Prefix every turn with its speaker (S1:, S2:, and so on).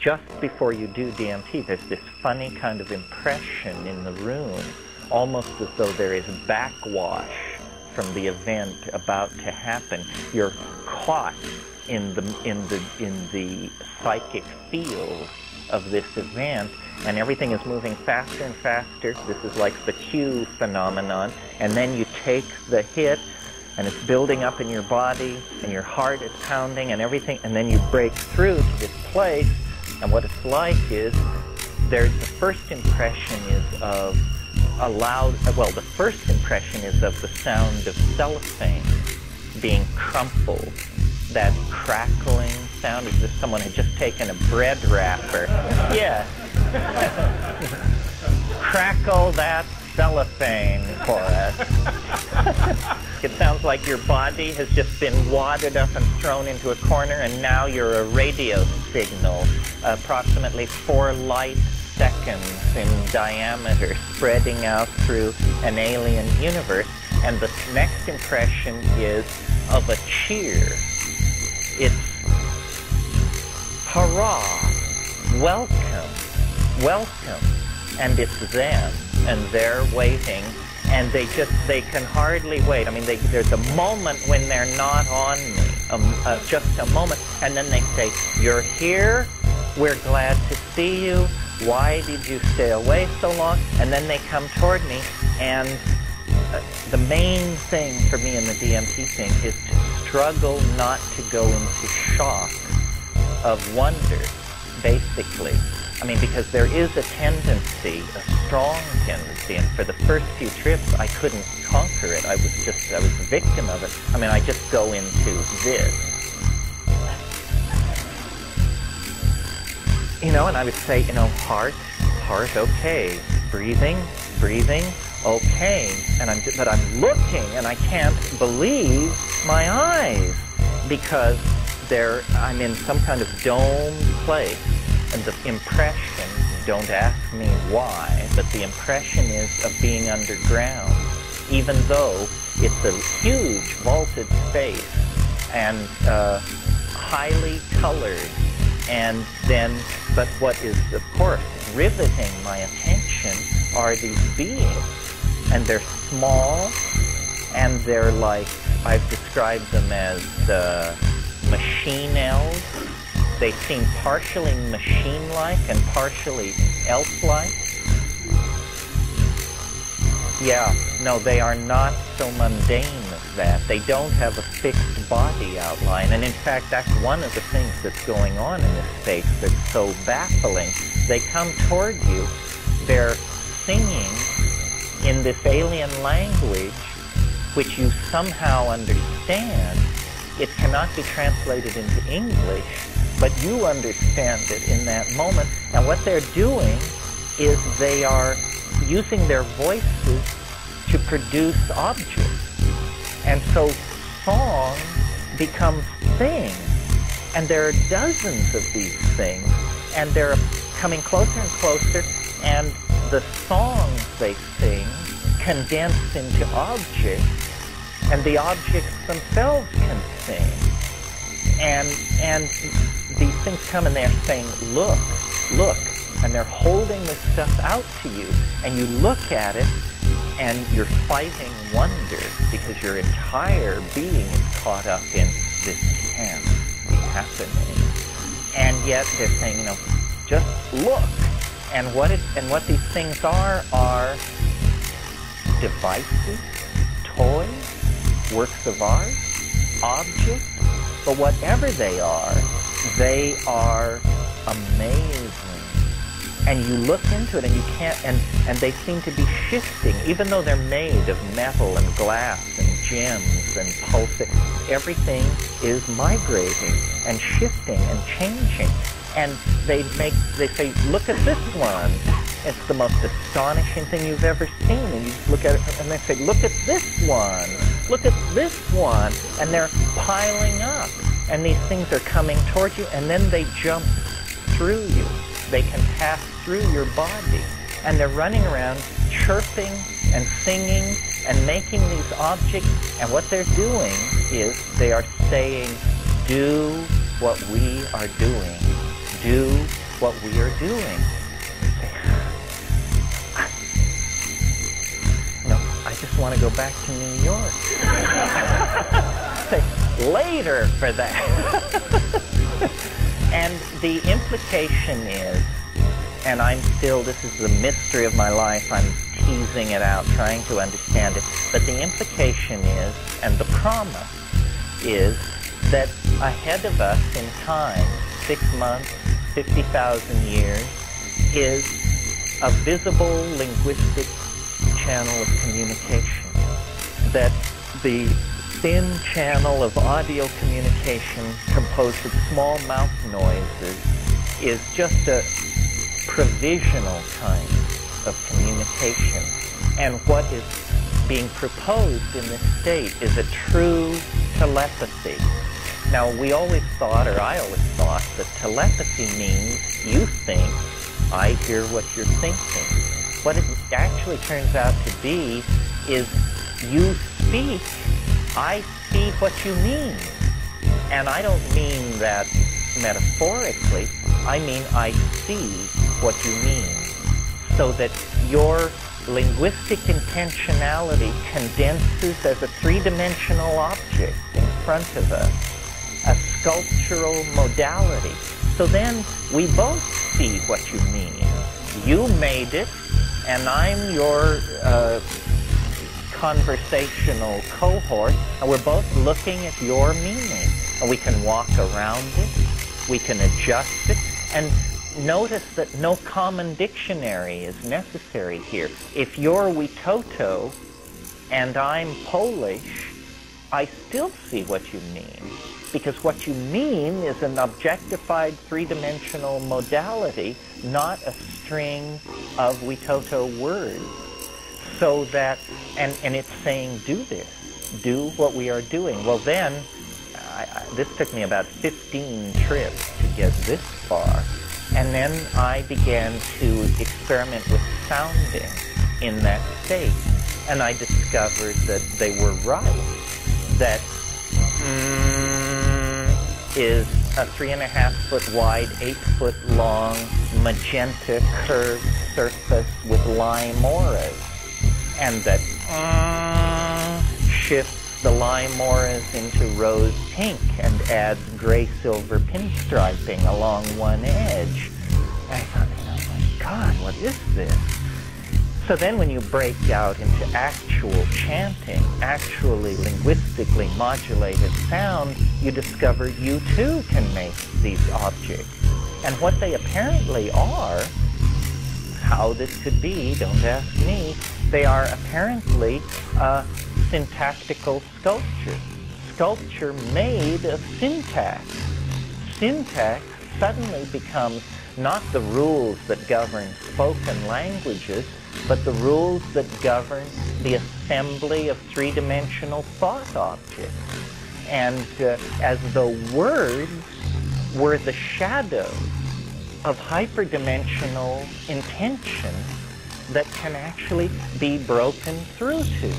S1: just before you do DMT, there's this funny kind of impression in the room, almost as though there is backwash from the event about to happen. You're caught in the psychic field of this event, and everything is moving faster and faster. This is like the Q phenomenon. And then you take the hit, and it's building up in your body, and your heart is pounding and everything, and then you break through to this place, and what it's like is, the first impression is of the first impression is of the sound of cellophane being crumpled. That crackling sound, as if someone had just taken a bread wrapper. Yeah. Crackle that cellophane for us. It sounds like your body has just been wadded up and thrown into a corner, and now you're a radio signal, approximately 4 light seconds in diameter, spreading out through an alien universe. And the next impression is of a cheer. It's hurrah, welcome, welcome. And it's them, and they're waiting, and they can hardly wait. I mean, there's a moment when they're not on me, just a moment, and then they say, "You're here, we're glad to see you, why did you stay away so long?" And then they come toward me, and the main thing for me in the DMT thing is to struggle not to go into shock of wonder, basically. I mean, because there is a tendency, a strong tendency, and for the first few trips I couldn't conquer it. I was a victim of it. I mean, I just go into this. You know, and I would say, you know, heart, okay. Breathing, okay. But I'm looking, and I can't believe my eyes, because I'm in some kind of domed place. And the impression, don't ask me why, but the impression is of being underground, even though it's a huge vaulted space and highly colored. And then, but what is, of course, riveting my attention are these beings. And they're small, and they're like, I've described them as machine elves. They seem partially machine-like and partially elf-like. Yeah, no, they are not so mundane as that. They don't have a fixed body outline. And in fact, that's one of the things that's going on in this space that's so baffling. They come toward you, they're singing in this alien language, which you somehow understand. It cannot be translated into English, but you understand it in that moment. And what they're doing is they are using their voices to produce objects. And so song becomes thing. And there are dozens of these things, and they're coming closer and closer, and the songs they sing condense into objects, and the objects themselves can sing. And these things come, and they're saying, look, look, and they're holding this stuff out to you, and you look at it, and you're fighting wonder, because your entire being is caught up in this can't be happening. And yet they're saying, you know, just look. And what these things are devices, toys, works of art, objects. But whatever they are amazing. And you look into it, and you can't, and they seem to be shifting, even though they're made of metal and glass and gems and pulsing. Everything is migrating and shifting and changing. And they say, look at this one. It's the most astonishing thing you've ever seen. And you just look at it, and they say, look at this one. Look at this one. And they're piling up. And these things are coming towards you, and then they jump through you. They can pass through your body. And they're running around chirping and singing and making these objects. And what they're doing is they are saying, do what we are doing. Do what we are doing. I just want to go back to New York. Say, later for that. And the implication is, and this is the mystery of my life, I'm teasing it out, trying to understand it, but the implication is, and the promise is, that ahead of us in time, 6 months, 50,000 years, is a visible linguistic channel of communication. That the thin channel of audio communication composed of small mouth noises is just a provisional kind of communication. And what is being proposed in this state is a true telepathy. Now, we always thought, or I always thought, that telepathy means you think, I hear what you're thinking. What it actually turns out to be is you speak, I see what you mean. And I don't mean that metaphorically, I mean I see what you mean. So that your linguistic intentionality condenses as a three-dimensional object in front of us, a sculptural modality. So then we both see what you mean. You made it, and I'm your conversational cohort, and we're both looking at your meaning. And we can walk around it, we can adjust it, and notice that no common dictionary is necessary here. If you're Witoto and I'm Polish, I still see what you mean. Because what you mean is an objectified three-dimensional modality, not a string of Witoto words. So that, and it's saying, do this, do what we are doing. Well then, this took me about 15 trips to get this far. And then I began to experiment with sounding in that state. And I discovered that they were right. That is a 3.5-foot wide, 8-foot long, magenta curved surface with lime auras. And that shifts the lime auras into rose pink and adds gray-silver pinstriping along one edge. And I thought, oh my God, what is this? So then when you break out into actual chanting, actually linguistically modulated sound, you discover you too can make these objects. And what they apparently are, how this could be, don't ask me, they are apparently syntactical sculpture. Sculpture made of syntax. Syntax suddenly becomes not the rules that govern spoken languages, but the rules that govern the assembly of three-dimensional thought objects. And as though words were the shadow of hyperdimensional intention that can actually be broken through to.